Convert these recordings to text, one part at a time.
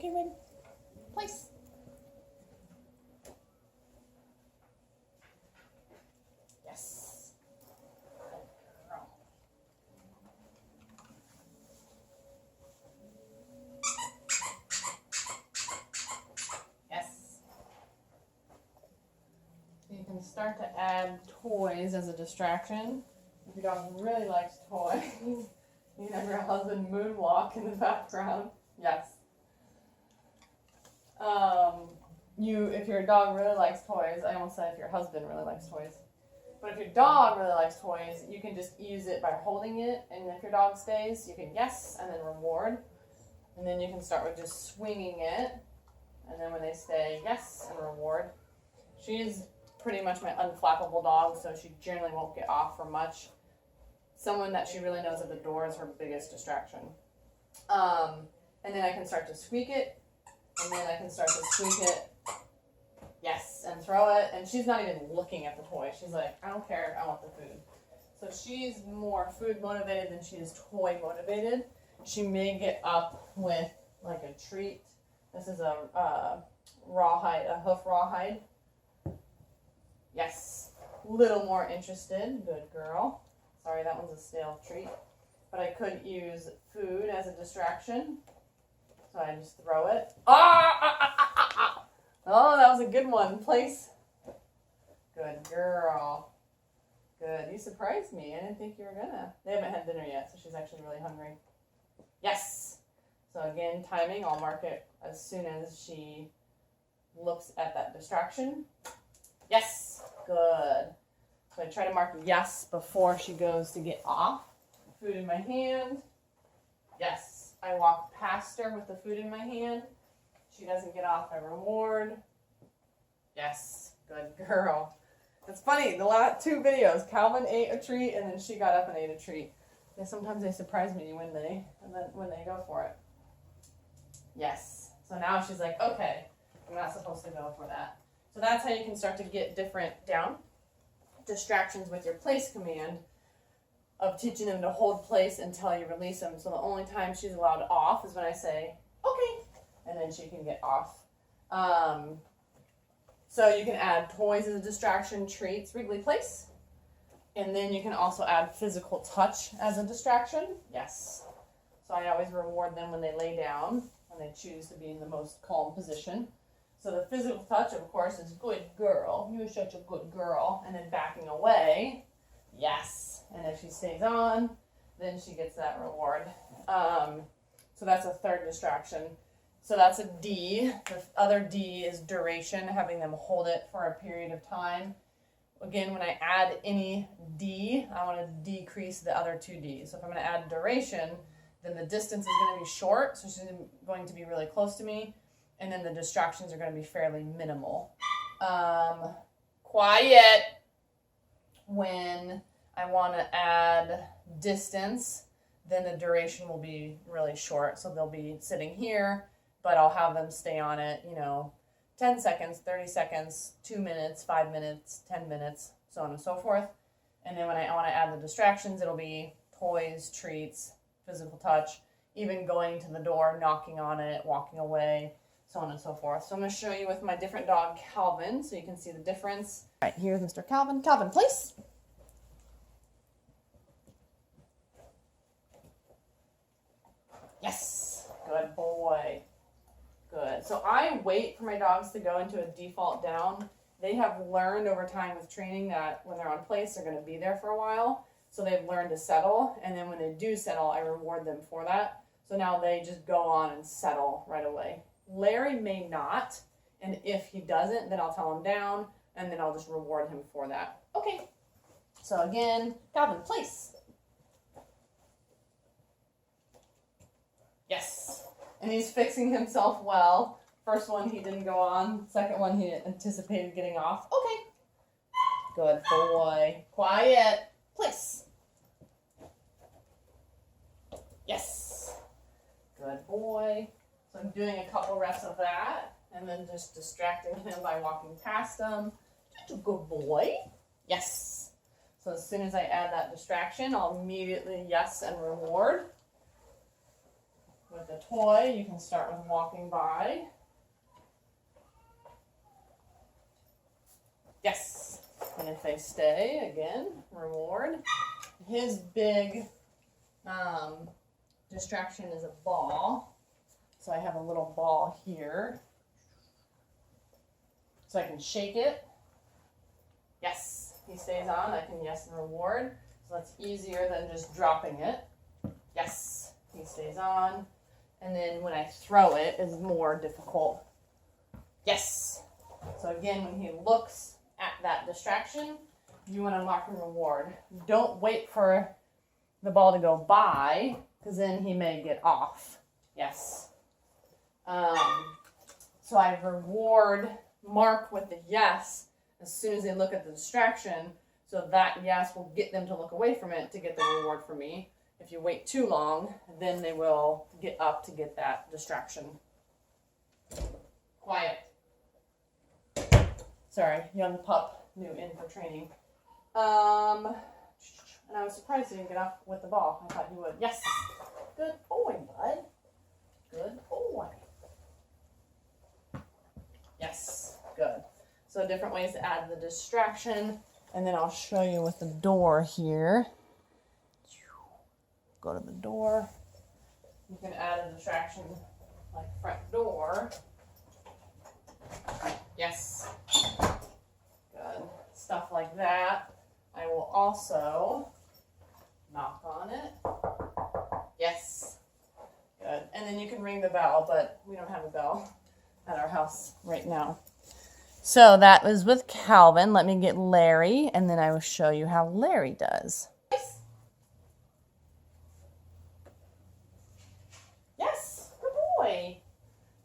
Okay, ready? Place. Yes. Yes. You can start to add toys as a distraction. If your dog really likes toys, you can have your husband moonwalk in the background. Yes. If your dog really likes toys, I almost said if your husband really likes toys, but if your dog really likes toys, you can just use it by holding it, and if your dog stays, you can yes, and then reward, and then you can start with just swinging it, and then when they stay, yes, and reward. She is pretty much my unflappable dog, so she generally won't get off for much. Someone that she really knows at the door is her biggest distraction. And then I can start to squeak it, and then I can start to squeak it, yes, and throw it, and she's not even looking at the toy. She's like, I don't care, I want the food. So she's more food motivated than she is toy motivated. She may get up with like a treat. This is a rawhide, a hoof rawhide. Yes, little more interested, good girl. Sorry, that one's a stale treat. But I could use food as a distraction. So I just throw it. Oh, that was a good one. Place. Good girl. Good. You surprised me. I didn't think you were gonna. They haven't had dinner yet, so she's actually really hungry. Yes. So again, timing. I'll mark it as soon as she looks at that distraction. Yes. Good. So I try to mark yes before she goes to get off. Food in my hand. Yes. I walk past her with the food in my hand. She doesn't get off, I reward. Yes. Good girl. It's funny, the last two videos, Calvin ate a treat and then she got up and ate a treat. And sometimes they surprise me when they go for it. Yes. So now she's like, okay, I'm not supposed to go for that. So that's how you can start to get different distractions with your place command of teaching them to hold place until you release them. So the only time she's allowed off is when I say, okay, and then she can get off. So you can add toys as a distraction, treats, Wrigley Place. And then you can also add physical touch as a distraction. Yes. So I always reward them when they lay down, when they choose to be in the most calm position. So the physical touch, of course, is good girl. You're such a good girl. And then backing away, yes. And if she stays on, then she gets that reward. So that's a third distraction. So that's a D. The other D is duration, having them hold it for a period of time. Again, when I add any D, I want to decrease the other two Ds. So if I'm going to add duration, then the distance is going to be short, so she's going to be really close to me, and then the distractions are going to be fairly minimal. Quiet. When I want to add distance, then the duration will be really short. So they'll be sitting here, but I'll have them stay on it, 10 seconds, 30 seconds, 2 minutes, 5 minutes, 10 minutes, so on and so forth. And then when I want to add the distractions, it'll be toys, treats, physical touch, even going to the door, knocking on it, walking away, so on and so forth. So I'm going to show you with my different dog, Calvin, so you can see the difference. All right, here's Mr. Calvin. Calvin, please. Yes, good boy. Good. So I wait for my dogs to go into a default down. They have learned over time with training that when they're on place, they're going to be there for a while. So they've learned to settle. And then when they do settle, I reward them for that. So now they just go on and settle right away. Larry may not. And if he doesn't, then I'll tell him down. And then I'll just reward him for that. Okay. So again, Calvin, place. Yes. And he's fixing himself well. First one he didn't go on. Second one he anticipated getting off. Okay. Good boy. Quiet. Place. Yes. Good boy. So I'm doing a couple reps of that. And then just distracting him by walking past him. Such a good boy. Yes. So as soon as I add that distraction, I'll immediately yes and reward. With the toy, you can start with walking by. Yes. And if they stay, again, reward. His big distraction is a ball. So I have a little ball here. So I can shake it. Yes. He stays on. I can yes and reward. So that's easier than just dropping it. Yes. He stays on. And then when I throw it is more difficult. Yes. So again, when he looks at that distraction, you want to mark and reward. Don't wait for the ball to go by, because then he may get off. Yes. So I reward mark with the yes as soon as they look at the distraction, so that yes will get them to look away from it to get the reward for me. If you wait too long, then they will get up to get that distraction. Quiet. Sorry, young pup, new in for training. And I was surprised he didn't get up with the ball. I thought he would. Yes. Good boy, bud. Good boy. Yes. Good. So different ways to add the distraction. And then I'll show you with the door here. Go to the door. You can add a distraction like front door. Yes. Good. Stuff like that. I will also knock on it. Yes. Good. And then you can ring the bell, but we don't have a bell at our house right now. So that was with Calvin. Let me get Larry, and then I will show you how Larry does. Yes. Good boy.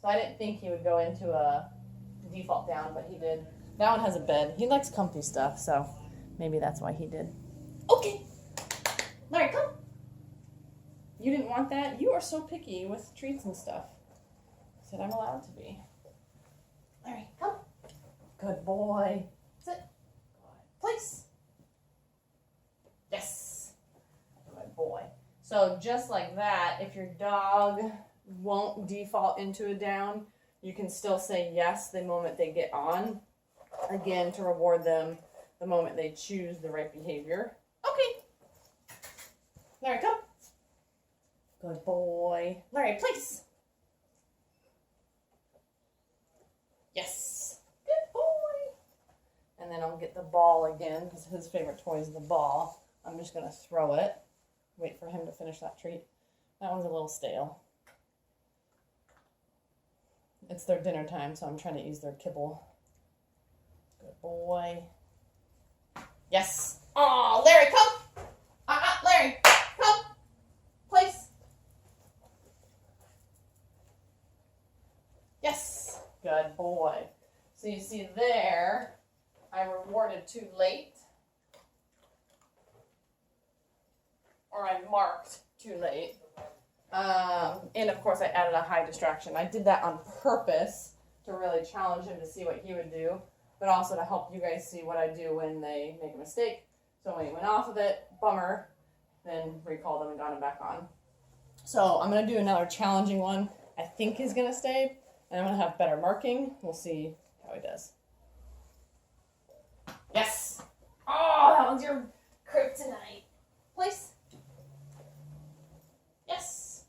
So I didn't think he would go into a default down, but he did. That one has a bed. He likes comfy stuff, so maybe that's why he did. Okay. Larry, come. You didn't want that? You are so picky with treats and stuff. I said I'm allowed to be. Larry, come. Good boy. Sit. Place. Yes. Good boy. So just like that, if your dog won't default into a down, you can still say yes the moment they get on. Again, to reward them the moment they choose the right behavior. Okay. Larry, come. Good boy. Larry, place. Yes. Good boy. And then I'll get the ball again, because his favorite toy is the ball. I'm just going to throw it. Wait for him to finish that treat. That one's a little stale. It's their dinner time, so I'm trying to use their kibble. Good boy. Yes. Aw, Larry, come. Larry, come. Place. Yes. Good boy. So you see there, I rewarded too late. Or I marked too late. And of course I added a high distraction. I did that on purpose to really challenge him to see what he would do, but also to help you guys see what I do when they make a mistake. So when he went off of it, bummer, then recall them and got him back on. So I'm going to do another challenging one. I think he's going to stay, and I'm going to have better marking. We'll see how he does. Yes. Oh, that one's your kryptonite. Place. Yes.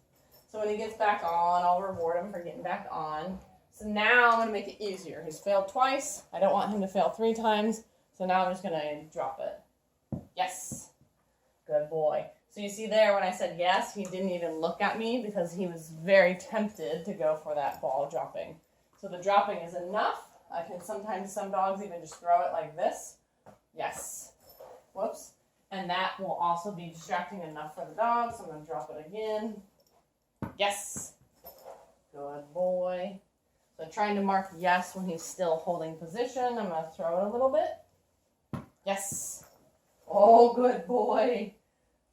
So when he gets back on, I'll reward him for getting back on. So now I'm going to make it easier. He's failed twice. I don't want him to fail 3 times. So now I'm just going to drop it. Yes. Good boy. So you see there when I said yes, he didn't even look at me because he was very tempted to go for that ball dropping. So the dropping is enough. I can sometimes, some dogs even just throw it like this. Yes. Whoops. And that will also be distracting enough for the dog. So I'm going to drop it again. Yes. Good boy. So trying to mark yes when he's still holding position. I'm going to throw it a little bit. Yes. Oh, good boy.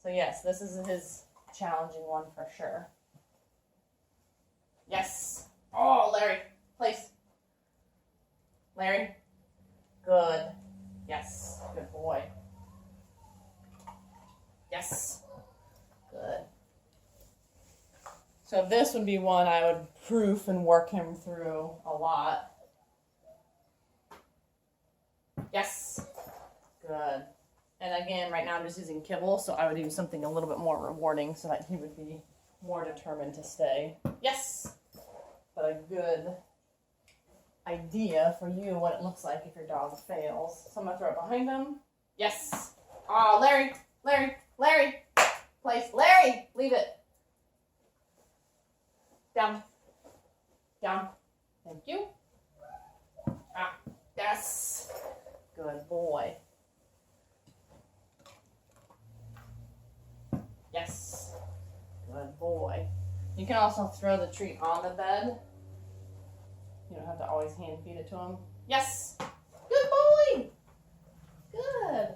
So yes, this is his challenging one for sure. Yes. Oh, Larry, place. Larry. Good. Yes. Good boy. Yes. Good. So this would be one I would proof and work him through a lot. Yes. Good. And again, right now I'm just using kibble, so I would do something a little bit more rewarding so that he would be more determined to stay. Yes. But a good idea for you what it looks like if your dog fails. So I'm going to throw it behind him. Yes. Oh, Larry, Larry, Larry. Place, Larry, leave it. Down. Down. Thank you. Ah, yes. Good boy. Yes. Good boy. You can also throw the treat on the bed. You don't have to always hand feed it to him. Yes. Good boy. Good.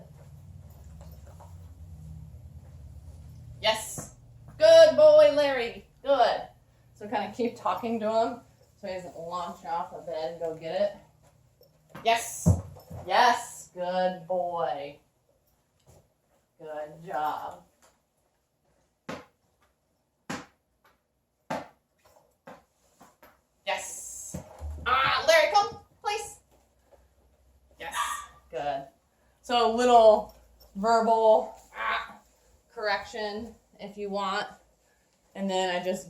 Yes. Good boy, Larry. Good. So kind of keep talking to him so he doesn't launch off the bed and go get it. Yes. Yes. Good boy. Good job. Yes. Ah, Larry, come, please. Yes. Good. So a little verbal correction if you want. And then I just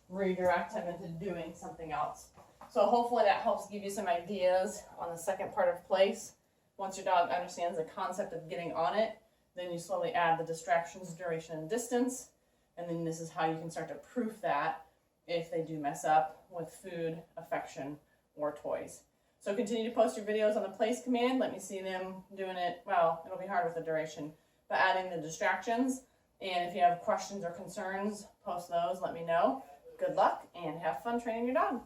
redirect him into doing something else. So hopefully that helps give you some ideas on the second part of place. Once your dog understands the concept of getting on it, then you slowly add the distractions, duration, and distance. And then this is how you can start to proof that if they do mess up with food, affection, or toys. So continue to post your videos on the place command. Let me see them doing it. Well, it'll be hard with the duration, but adding the distractions. And if you have questions or concerns, post those, let me know. Good luck and have fun training your dog.